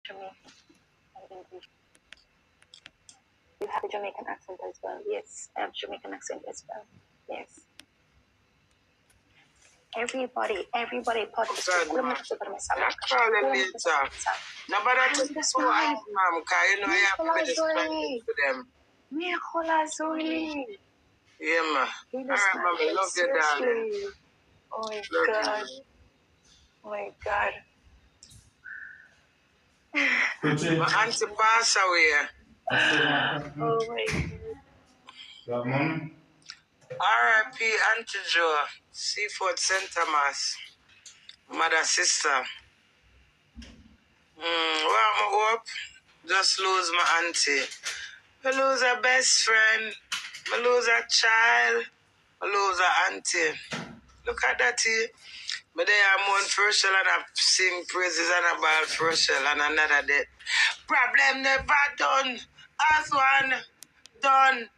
Jamaican and English. You have a Jamaican accent as well. Yes, I have Jamaican accent as well. Yes. Everybody, podcast. Nobody took this one, ma'am, because you know I have to explain to them. Yeah, ma. All right, mama, love you, darling. Oh my God. Oh my God. My auntie passed away. Oh my God. R.I.P. Auntie Joe, Seafood St. Thomas, mother, sister. Well, I hope just lose my auntie. I lose a best friend. I lose a child. I lose a auntie. Look at that here. But they are mourn first and I sing praises and I ball first and another day. Problem never done. As one done,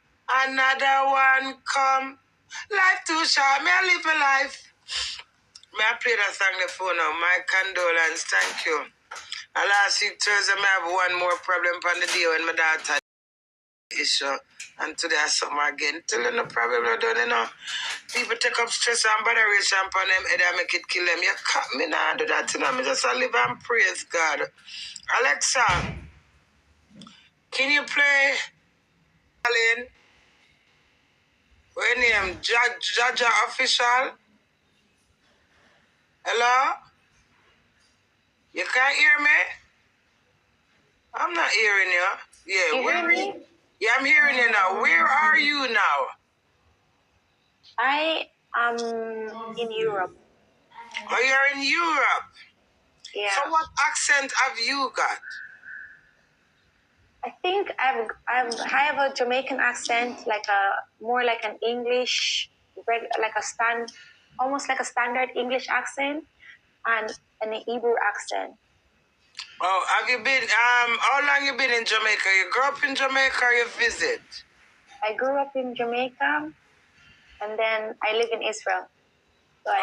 another one come. Life too short. May I live a life. May I play that song the phone now. My condolence. Thank you. And last week Thursday, I have one more problem on the day when my daughter issue. And today I suffer again. Tell them no problem, no done, you know. People take up stress and botheration upon them head and make it kill them. You can't me not do that, you know. Me just live and praise God. Alexa, can you play Alan? What name? Jaja Official? Hello? You can't hear me? I'm not hearing you. Yeah, You hear me? Yeah, I'm hearing you now. Where are you now? I am in Europe. Oh, you're in Europe? Yeah. So what accent have you got? I think I have a Jamaican accent, like more like an English, almost like a standard English accent, and an Hebrew accent. Oh, have you been? How long you been in Jamaica? You grew up in Jamaica or you visit? I grew up in Jamaica, and then I live in Israel. So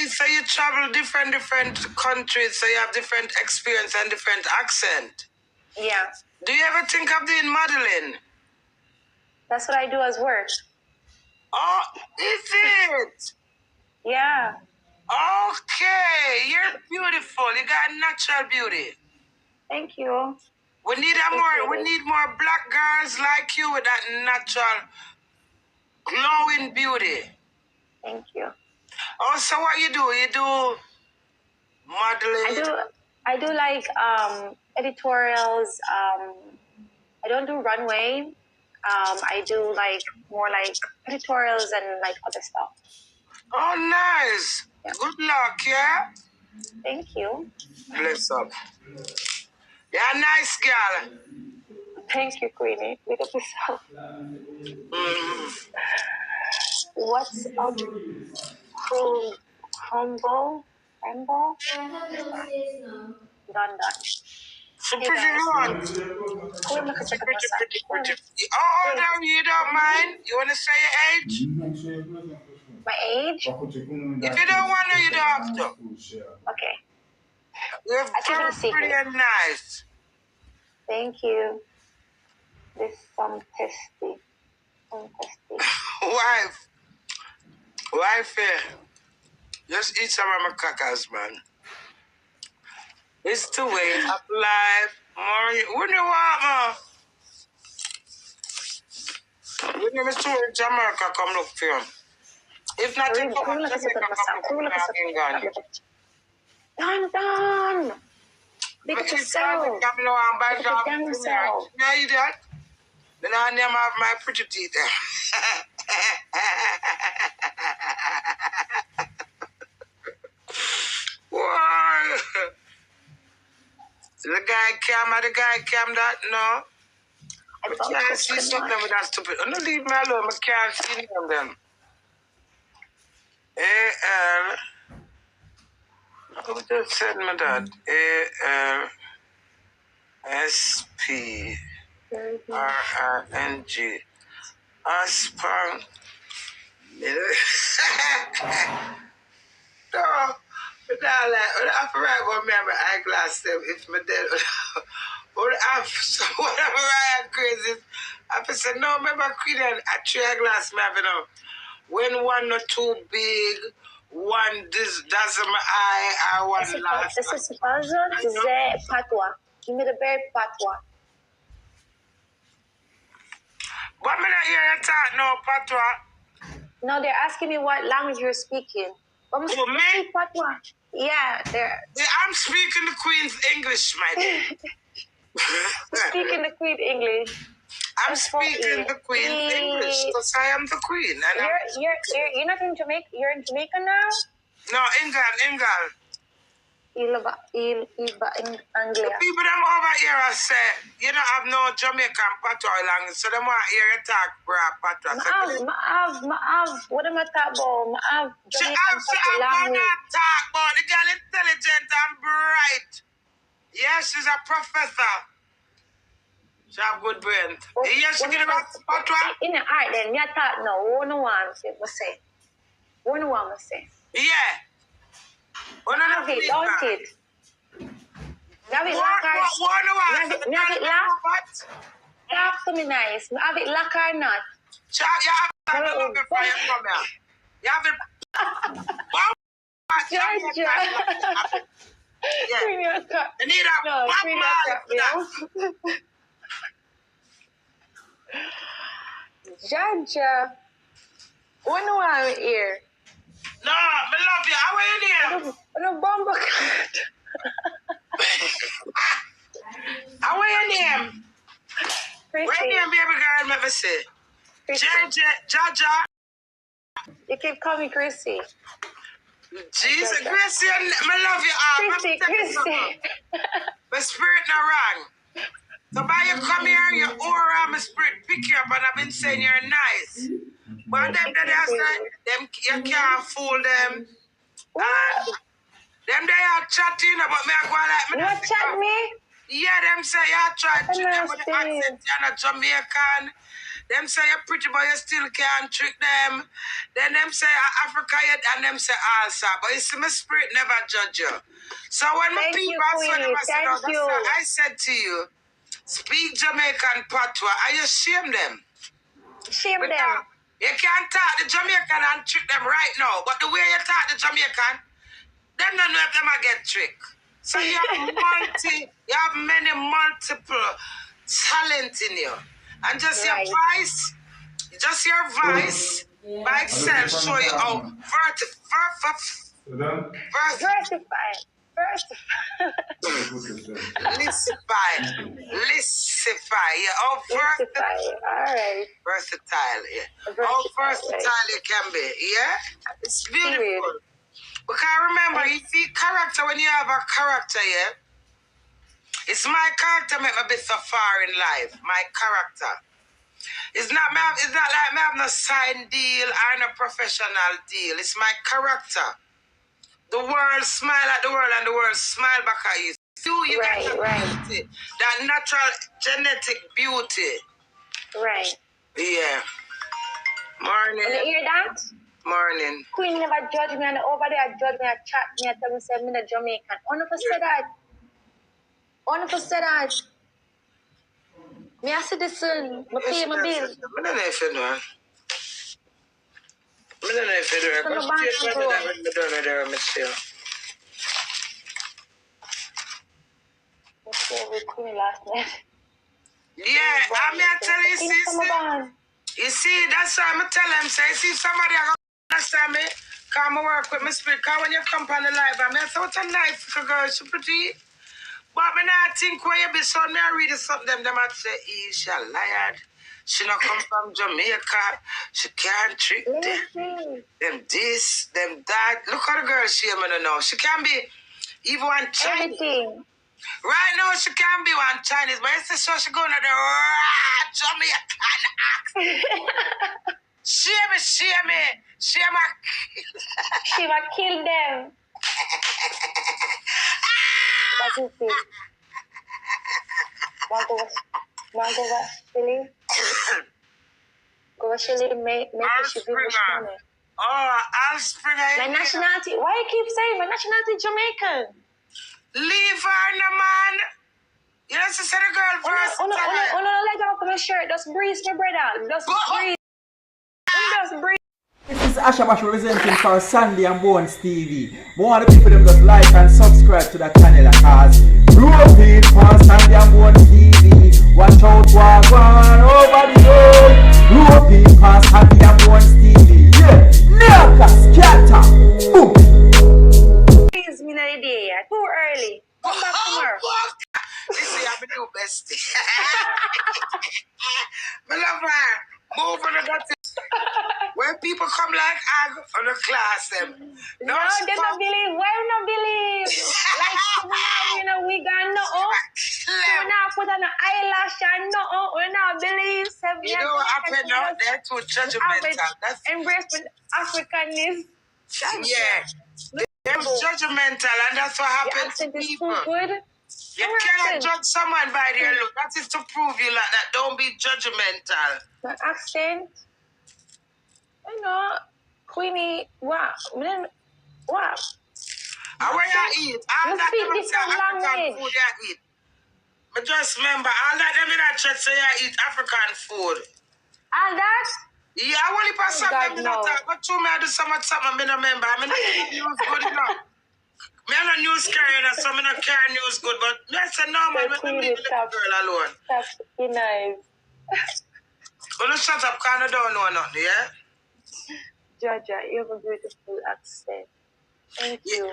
so you travel different countries, so you have different experience and different accent. Yeah. Do you ever think of doing modeling? That's what I do as work. Oh, is it? Yeah. Okay, you're beautiful. You got natural beauty. Thank you. We need more black girls like you with that natural glowing beauty. Thank you. Oh, so what you do? You do modeling? I do like editorials. I don't do runway. I do more like editorials and like other stuff. Oh, nice. Yeah. Good luck, yeah? Thank you. Bless up. Yeah, nice girl. Thank you, Queenie. Look at yourself. What's up? Humble? Done. So pretty long. Oh, no, you don't mind? You want to say your age? My age? If you don't want to, you don't have to. Okay. You're very pretty and nice. Thank you. This is some testy. Wife, just eat some of my crackers, man. It's the way of life. What do you want, man? When you to Jamaica, come look for you. If not, you come to Jamaica, come look for you. Done. Big up yourself. Big up yourself. Yeah, you did. Then I name have my pretty teeth. Why? The guy cam that, no. I can't see something with that stupid. Don't leave me alone. I can't see them. A-L. Who just said me that? A-L-S-P-R-R-N-G. Aspang. No. Now, like, I forgot about me my eyeglass them if my dead. Or whatever I am crazy. I said, no, remember Queen and a three eyeglass me having now. When one not too big, one this doesn't my eye, or one last. This is puzzle, c'est patois. Give me the very patois. But me not hear you talk no patois. No, they're asking me what language you're speaking. Who, me? Patois. Yeah, they're... Yeah, I'm speaking the Queen's English, my dear. Speaking the Queen English. I'm speaking the Queen's English because I am the Queen. And you're not in Jamaica. You're in Jamaica now. No, England. In Anglia. The people them over here are say you don't have no Jamaican patois language, so they want to hear you talk patois. Ma'av. What am I talking about? Ma'av Jamaican patois language. Talk about the girl intelligent and bright. Yes, she's a professor. She have good brain. Yes, she can about patois. In the art, then me talk no. One one say. Yeah. Have it, don't it? Have it lacquer. Have it lack. Talk to me nice. Have it lacquer or not? You have it before you come here. You have it. Georgia. Yeah. You need a Georgia. What do I hear? No, I love you. How are you there? No bomber card. How are you there? Chrissy. Where you baby girl, let me see. Jaja. You keep calling me Chrissy. Jesus, Chrissy, I love you. Chrissy. My spirit not wrong. So by you come here, your aura, my spirit pick you up, and I've been saying you're nice. But them that they say, you can't fool them. Them they are chatting about me. I go like me. What chat me? Yeah, them say you try to trick them with the accent. You're not Jamaican. Them say you're pretty, but you still can't trick them. Then them say Africa, and them say also. But you see, my spirit never judge you. So when my people I said to you, speak Jamaican patois. I shame them. Shame them. You can't talk the Jamaican and trick them right now. But the way you talk the Jamaican, them don't know if them will get tricked. So you have many multiple talent in you. And just your voice by itself show you how Lissify. Yeah, how versatile. Yeah. How versatile you can be. Yeah? It's beautiful. Because remember, you see character, when you have a character, yeah? It's my character make me be so far in life. My character. It's not like me have no sign deal or no professional deal. It's my character. The world smile at the world and the world smile back at you. You get that beauty, that natural genetic beauty. Right. Yeah. Morning. You hear that? Morning. Queen never judge me, and over there judge me, and chat me, and tell me say I'm a Jamaican. Only for say that. Me a citizen. Me pay my bill. I don't know if you know. I don't know if you do. I don't know Michelle. With Queen last night. Yeah, I'm here to tell you, you see, that's why I'm telling him, say, see, somebody I go understand me, come and work with my spirit, because when you come on the live, I say, what a nice little girl, she pretty. But me not think where you be, so me I read something, them might say, she a liar. She not come from Jamaica. She can't trick them. Them this, them that. Look at the girl she am now. She can be even one Chinese. Everything. Right now she can be one Chinese, but it's so she going to the Jamaican accent. Shame me. She will kill them. That's it. Want to watch Philly? Go watch Philly, make she be much money. Oh, I'll spring My nationality. Why you keep saying my nationality Jamaican? Leave her, no man. You know, she said the girl first. Oh, no, let go of my shirt. Just breathe, my brother. Just breathe. Just breathe. This is Ashabash representing for Sandy and Bones TV. More of the people them just like and subscribe to the channel because European for Sandy and Bones TV. Watch out, one over the road. European for Sandy and Bones TV. Yeah, Naka scatter. Boom. Please, me not idea. Too early. Come back tomorrow. This is my new bestie. My love her. Move on the dirty. When people come like ag on the class, them. No, they don't believe. Why you not believe? Like, you know, we got no. We not put on an eyelash and no. We not believe. You know what happened now? They're too judgmental. That's embrace Africanness. Yeah. They're judgmental, and that's what happens to people. Too good. You cannot judge someone by their look. That is to prove you like that. Don't be judgmental. The accent. You know, Queenie, what? What? And where you eat? All that speak different African language. food you eat. But just remember, all that them in that church say you eat African food. All that? Yeah, I want to pass something. But to me, I do so much something I don't remember. I mean, news good enough. Me I'm not news carrier, so I don't carry news good. But me I say no, man, let me leave the little girl alone. That's nice. Well, shut up, because I don't know nothing, yeah? Georgia, you have a beautiful accent. Thank you.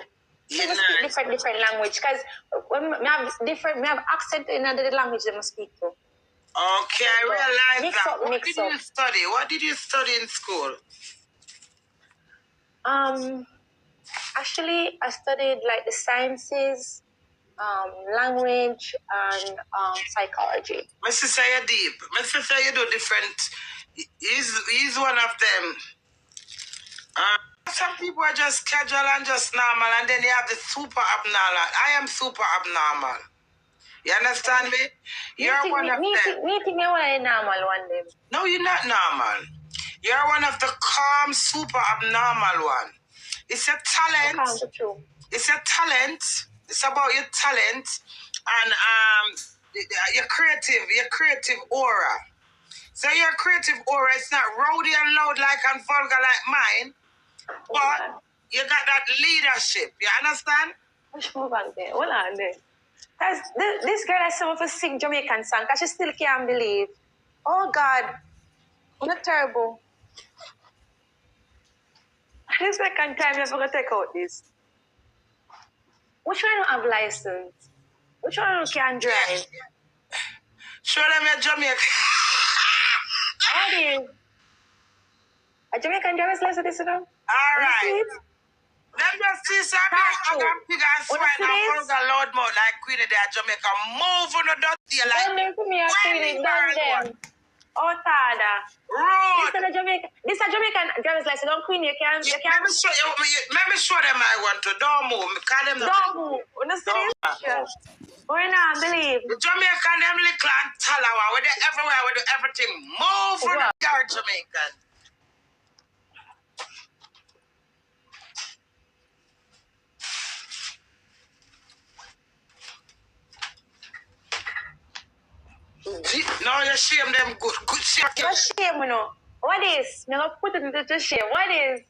Yeah, you speak different language because when we have accent in another language they must speak to. Okay, I realize that. What did you study? What did you study in school? Actually, I studied like the sciences, language, and psychology. My sister, you're deep. My sister, you do different. He's one of them. Some people are just casual and just normal, and then they have the super abnormal. I am super abnormal. You understand me? You're one of them. Me think you're one normal one day. No, you're not normal. You're one of the calm, super abnormal one. It's a talent. It's a talent. It's about your talent and your creative aura. So your creative aura is not rowdy and loud like and vulgar like mine, but you got that leadership. You understand? Hold on there. Hold on there. This girl has some of a sick Jamaican song because she still can't believe. Oh God. I'm not terrible. This second time you're going to take out this. Which one don't have license? Which one can drive? Show them your Jamaican. What is? A Jamaican driver's license, you know? All right. Let me see something. I got big ass swine and vulgar loud mouth like Queenie there, Jamaica. Move on the dirty like. Don't do me a Queenie, don't them. Oh, Tada. Rude. This is a Jamaican driver's license. Don't Queenie, you can't. Let me show them I want to. Don't move. Don't move. You see this? We're not believe. The Jamaican, them little and talawa. We do everywhere. We do everything. Move on the yard, Jamaican. No, you shame them good. Good shame. What shame, you know? What is? I'm going to put it into shame. What is?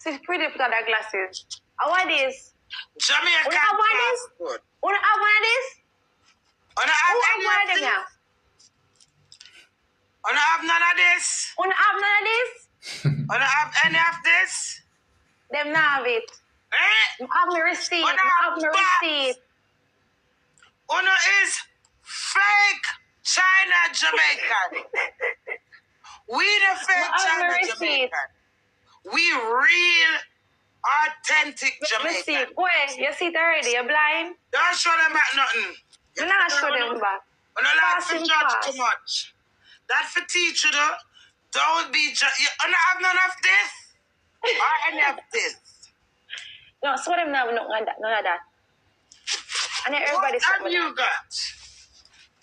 She's pretty put on her glasses. What is? Jamaican. You have one of this? You have one of this? You have one of them? You have none of this? You have none of this? You have any of this? Them not have it. You have my receipt. You have my receipt. Uno is fake China Jamaican. We the fake China Jamaican. We real authentic Jamaican. Go ahead. You see it already. You're blind. Don't show them back nothing. You not show them back. You don't like to judge too much. That for teach you though. Don't be judge. You don't have none of this or any of this. No, so them not have none of that. And everybody. What have you got?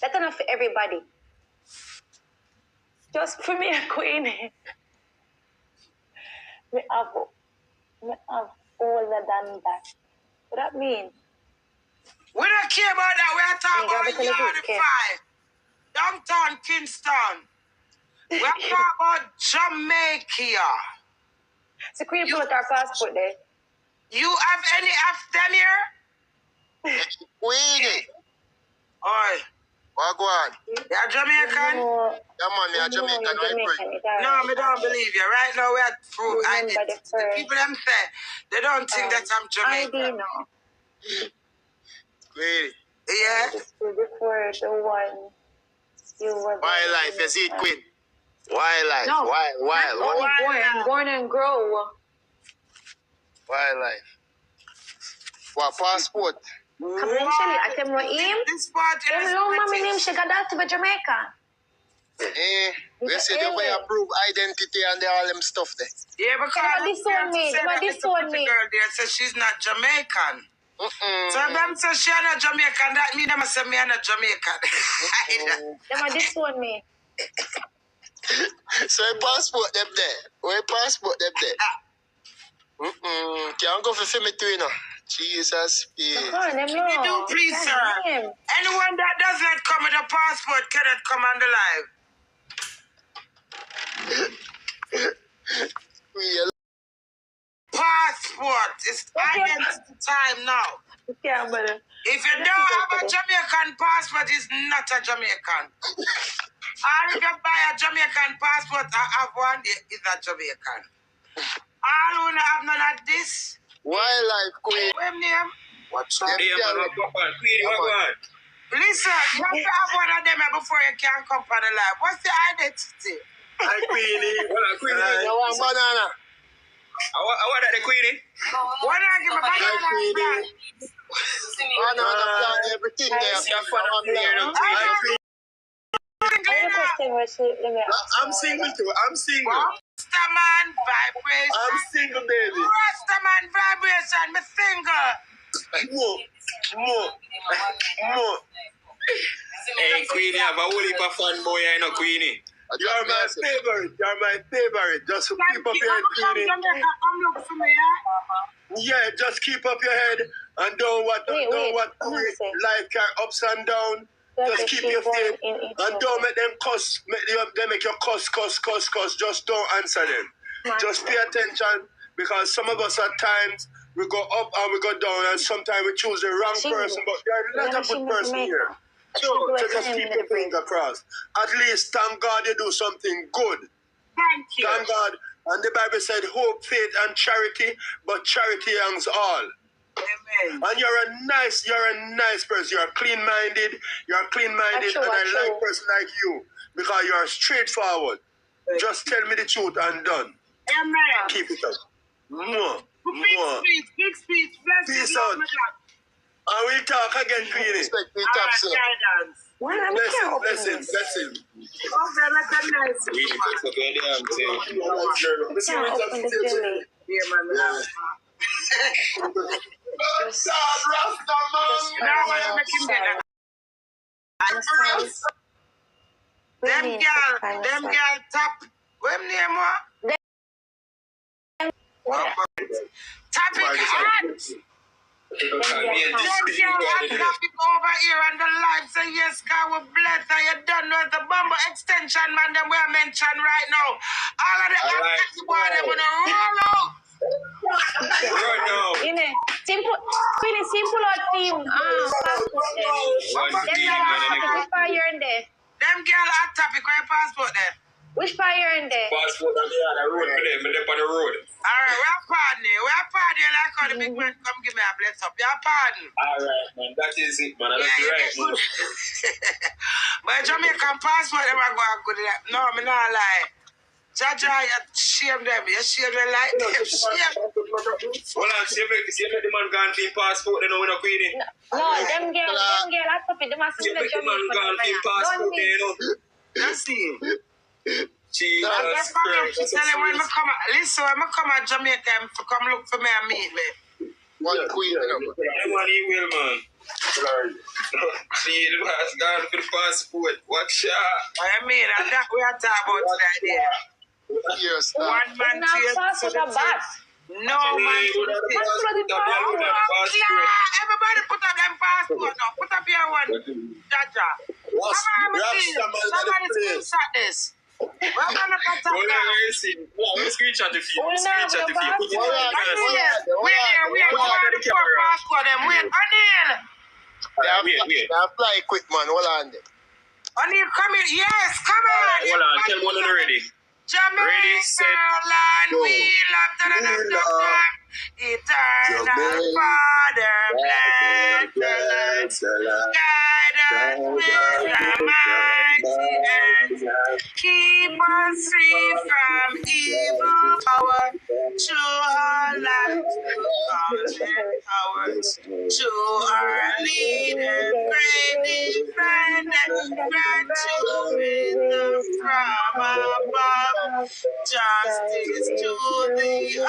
That's enough for everybody. Just for me and Queenie. We have older than that. What that mean? We don't care about that. We are talking Yeah, about but Yard okay. 5, downtown Kingston. We are talking about Jamaica. So can you put our passport there? You have any of them here? Queenie. Oi. Wagwan. You're Jamaican? No, Yeah, man, you're Jamaican, right? No, I don't believe you. Right now, we are proof Remember identity. the first, People them say they don't think that I'm Jamaican. ID now. Queenie. Yeah. Before the one you were. Wildlife, you see it, Queen. Wildlife. No. Wild. Born and grow. Wildlife. What passport? Eventually, I tell him. This part Him is long mommy name British. she got that to be Jamaica. We see the way approve identity and all them stuff there. Yeah, because This one me. girl there says she's not Jamaican. So them say she not Jamaican. That mean them say me not Jamaican. Them this one me. So your passport them there. Where passport them there? Can't go for film too, you know. Jesus, Them know. You do, please, sir. Anyone that does not come with a passport cannot come on the live. Passport is identity time now. Yeah, brother. If you don't have a Jamaican passport, it's not a Jamaican. Or if you buy a Jamaican passport and have one, it's a Jamaican. All who don't have none of this. Wildlife, Queen. What name? What's up? Them girl- Listen, you have to have one of them before you can come on the live. What's the identity? Hi, Queenie. What a Queenie? You want banana? I want that the Queenie. What I give a banana? Banana plant, everything there. See a fan of me here now. Hi, Queenie. I'm single too. I'm single. Rastaman vibration. I'm single, baby. Rastaman vibration. Me single. More. Hey, Queenie, I have a whole heap of fun boy, you know, Queenie. You're my favorite. You're my favorite. Just keep up your head, Queenie. Come look for me, Yeah, just keep up your head and don't what life can ups and down. Just keep your faith and don't make them cuss. They make you cuss. Just don't answer them. Just pay attention because some of us at times we go up and we go down and sometimes we choose the wrong person. But there's not a good person here. So just keep your finger crossed. At least thank God you do something good. Thank you. Thank God. And the Bible said hope, faith, and charity, but charity hangs all. Amen. And you're a nice person. You're clean-minded. And I like person like you because you're straightforward. Just tell me the truth and done. Amen. Keep it up. More. Big speech. Peace out. And we talk again, Queenie. Respect me, top, sir. Blessing. Okay, that's a nice. Queenie, it's okay, damn thing. Yeah, man. Now I'm making better. Them girl tap. What name what? Topic hot. Them girl hot topic over here on the live. Say yes, God will bless. And you don't know the Bumble extension man. Them we are mentioned right now. All of the actors boy them gonna roll out. Right now. Simple or team. Which part you're in there? Them girl hot topic. Where your passport there? Which part you're in there? Passport on the other road for them, but they're on the road. Alright, we're pardoning. Like how the big man come give me a bless up. You're pardon. Alright, man. That is it, man. That's Yeah, right, man. But Jamaican passport, them are going good. No, I'm not lie. Jaja, you shame them. You shame them like them. Shame. Hold on, see if the man gone for passport, they know we're not Queenie. No, them girl, I thought them must See be if the man gone for passport, you know. Let's see. Jesus That's Christ. tell him when I come. Listen, when I come to Jamaica, come look for me and meet me. One Queen. Everyone he will, man. See, the man's gone for the passport. Watch out. I mean, and that we are talking about today. One man to the tip. No man to the tip. Everybody put up them passport now. Put up your one. Jaja. Somebody screenshot this. We're gonna cut up now. Screenshot the few. Screenshot the few. Put it on. Wait. Passport them. Wait, Anil. Wait. Fly quick, man. Hold on. Anil, come in. Yes, come on. Hold on. Tell one already. Jamaica, Ready, set, land, go. we love eternal Father, bless guide us with the mighty hands, keep us free from evil power, to our lives to come in powers, to our leader, great defender, grant to wisdom from above, justice to the